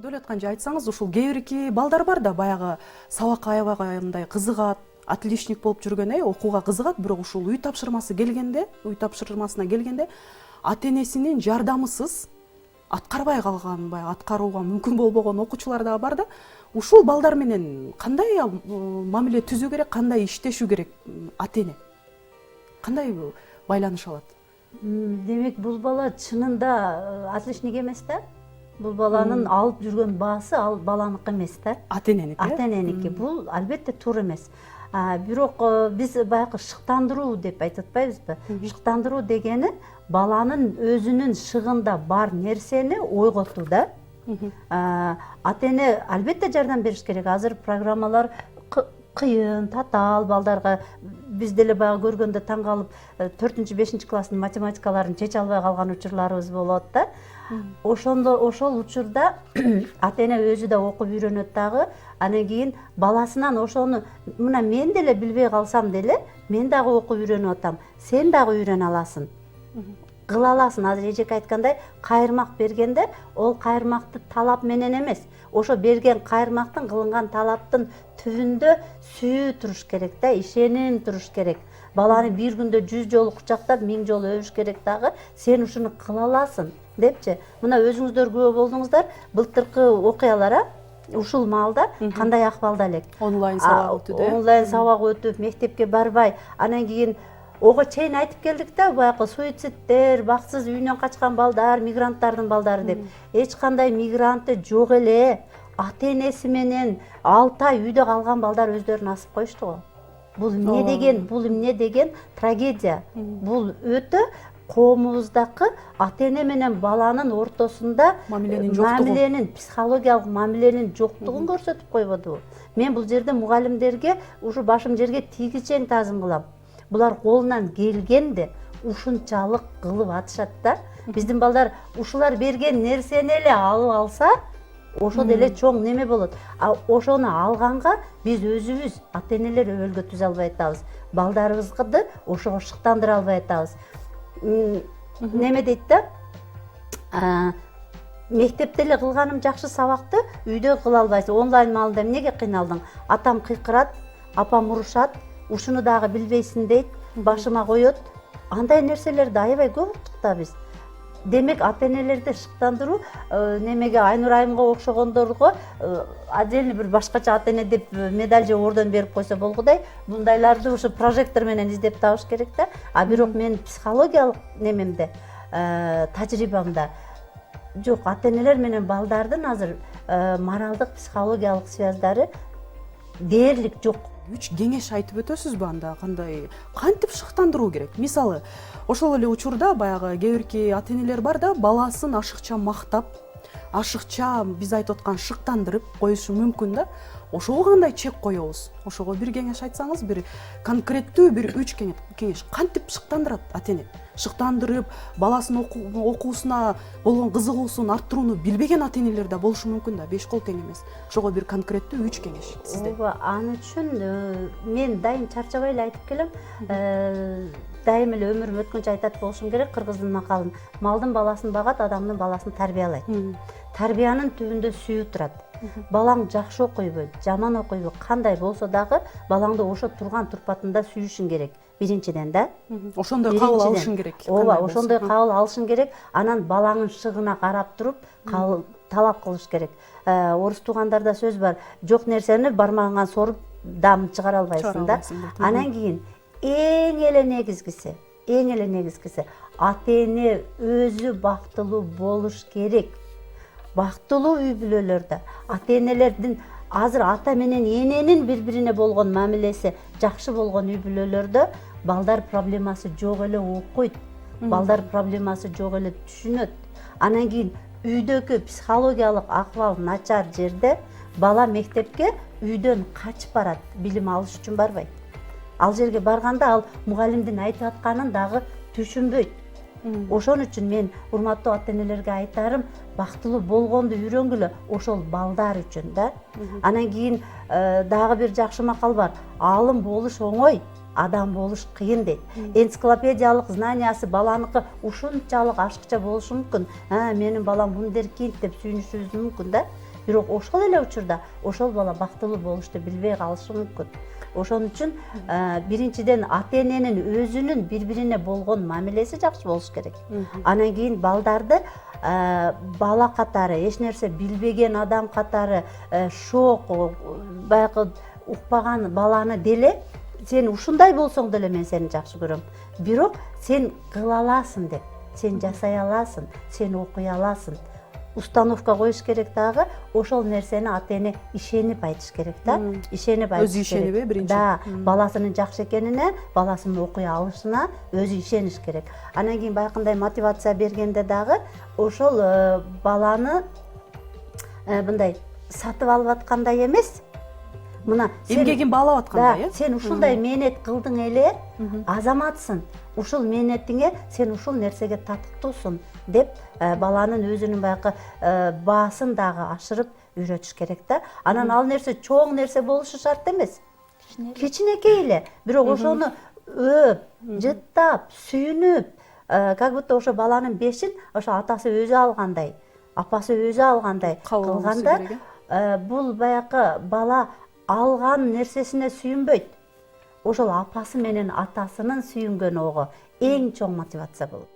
Дөөлөт канжа айтсаңыз, ушул кээ бирки балдар бар да, баягы сабакка аябагандай кызыгат, отличник болуп жүргөн, окууга кызыгат, бирок ушул үй тапшырмасына келгенде ата-энесинин жардамысыз аткарбай калган, баягы аткарууга мүмкүн болбогон окуучулар да бар да. Ушул балдар менен кандай мамиле түзүү керек, кандай иштешүү керек ата-эне? Кандай байланыш алат? Демек, бул бала чынында отличник эмес да. Бул баланын алып жүргөн баасы ал баланыкы эмес да. Ата-эненики. Ата-эненики. Бул албетте туура эмес. Бирок биз баягы шыктандыруу деп айтып атпайбызбы? Шыктандыруу дегени баланын өзүнүн шыгында бар нерсени ойготуу да. Ата-эне албетте жардам бериш керек. Азыр программалар кыйын, татаал балдарга. Биз деле баягы көргөндө таң калып, 4-5 класстын математикаларын чече албай калган учурларыбыз болот да. Ошол учурда ата-эне өзү да окуп үйрөнөт дагы. Анан кийин баласынан ошону мына мен деле билбей калсам деле, мен дагы окуп үйрөнүп атам. Сен дагы үйрөнө аласың. Кыла аласың. Азыр эжек айткандай, кайырмак бергенде, ол кайырмакты талап менен эмес. Ошо берген кайырмактын, кылынган талаптын түбүндө сүйүү туруш керек да, ишеним туруш керек. Баланы бир күндө 100 жолу кучактап, 1000 жолу өвүш керек дагы, сен ушуну кыла аласың депчи. Мына өзүңүздөр күбө болдуңуздар, былтыркы окуялар ушул маалда кандай акыбалда элек. Онлайн сабак өтүп, онлайн сабак өтүп, мектепке барбай, анан кийин ого чейин айтып келдик да, баягы суицидтер, баксыз үйүнөн качкан балдар, мигранттардын балдары деп. Эч кандай мигранты жок эле. Ата-энеси менен 6 ай үйдө калган балдар өздөрүн асып коюшту го. Бул эмне деген трагедия. Бул өтө коомубуздагы ата-эне менен баланын ортосунда мамиленин, психологиялык мамиленин жоктугун көрсөтүп койбодубу? Мен бул жерде мугалимдерге ушу башым жерге тийгизчен таазым кылам. Булар колунан келгенде ушунчалык кылып атышат да. Биздин балдар ушулар берген нерсени эле алып алса, ошо деле чоң неме болот. Ошону алганга биз өзүбүз ата-энелер өбөлгө түзө албай атабыз. Балдарыбызды ошого шыктандыра албай атабыз. Неме дейт да? Мектепте эле кылганым жакшы сабакты үйдө кыла албайсың. Онлайн маалында эмнеге кыйналдың? Атам кыйкырат, апам урушат, ушуну дагы билбейсиң дейт, башыма коет. Андай нерселерди аябай көп уктук да биз. Демек, ата-энелерди шыктандыруу, немеге Айнур айымга окшогондорго отдельно бир башкача ата-эне деп медаль же орден берип койсо болгудай, бундайларды ушу прожектор менен издеп табыш керек да. Бирок мен психологиялык немемде, тажрыйбамда жок, ата-энелер менен балдардын азыр моралдык, психологиялык связдары дээрлик жок. 3 кеңеш айтып өтөсүзбү анда, кандай кантип шыктандыруу керек? Мисалы, ошол эле учурда баягы кээ бирки ата-энелер бар да, баласын ашыкча мактап, ашыкча биз айтып аткан шыктандырып коюшу мүмкүн да. Ошого кандай чек коебуз? Ошого бир кеңеш айтсаңыз, бир конкреттүү бир 3 кеңеш кантип шыктандырат ата-эне? Шыктандырып, баласынын окуусуна болгон кызыгуусун арттырууну билбеген ата-энелер да болушу мүмкүн да, 5 кол тең эмес. Ошого бир конкреттүү 3 кеңеш сизде. Ооба, аны үчүн мен дайым чарчабай эле айтып келем. Дайым эле өмүрүм өткөнчө айтат болушум керек, кыргыздын макалын. Малдын баласын багат, адамдын баласын тарбиялайт. Тарбиянын түбүндө сүйүү турат. Балаң жакшы окуйбу, жаман окуйбу, кандай болсо дагы балаңды ошо турган турпатында сүйүшүң керек. Биринчиден да. Ошондой кабыл алышың керек. Ооба, ошондой кабыл алышың керек. Анан балаңын шыгына карап туруп, талап кылыш керек. Орус туугандарда сөз бар, жок нерсени бармагыңан соруп дам чыгара албайсың да. Анан кийин эң эле негизгиси ата-эне өзү бактылуу болуш керек. Бактылуу үй бүлөлөрдө ата-энелердин азыр ата менен эненин бири-бирине болгон мамилеси жакшы болгон үй бүлөлөрдө балдар проблемасы жок эле окуйт. Балдар проблемасы жок эле түшүнөт. Анан кийин үйдөгү психологиялык акыбал начар жерде бала мектепке үйдөн качып барат, билим алыш үчүн барбайт. Ал жерге барганда ал мугалимдин айтып атканын дагы түшүнбөйт. Ошон үчүн мен урматтуу ата-энелерге айтарым, бактылуу болгонду үйрөнгүлө, ошол балдар үчүн да. Анан кийин дагы бир жакшы макал бар. Аалым болуш оңой, адам болуш кыйын дейт. Энциклопедиялык знаниясы баланыкы ушунчалык ашыкча болушу мүмкүн. Менин балам вундеркинд деп сүйүнүшүбүз мүмкүн да. Бирок ошол эле учурда ошол бала бактылуу болушту билбей калышы мүмкүн. Ошон үчүн биринчиден ата-эненин өзүнүн бири-бирине болгон мамилеси жакшы болуш керек. Анан кийин балдарды бала катары, эч нерсе билбеген адам катары, шок, баягы укпаган баланы деле сен ушундай болсоң деле мен сени жакшы көрөм. Бирок сен кыла аласың деп, сен жасай аласың, сен окуй аласың. Установка коюш керек дагы, ошол нерсени ата-эне ишенип айтыш керек да. Ишенип айтыш керек. Өзү ишениби биринчи? Да, баласынын жакшы экенине, баласынын окуй алышына өзү ишениш керек. Анан кийин баягындай мотивация бергенде дагы ошол баланы мындай сатып алып аткандай эмес. Мына эмгегин баалап аткандай, сен ушундай мээнет кылдың эле, азаматсың. Ушул мээнетиңе сен ушул нерсеге татыктуусуң деп баланын өзүнүн баягы баасын дагы ашырып үйрөтүш керек да. Анан ал нерсе чоң нерсе болушу шарт эмес. Кичинекей эле, бирок ошону өөп, жыттап, сүйүнүп, как будто ошо баланын бешин ошо атасы өзү алгандай, апасы өзү алгандай кылганда, бул баягы бала алган нерсесине сүйүнбөйт. Ошол апасы менен атасынын сүйүнгөнү ого эң чоң мотивация болот.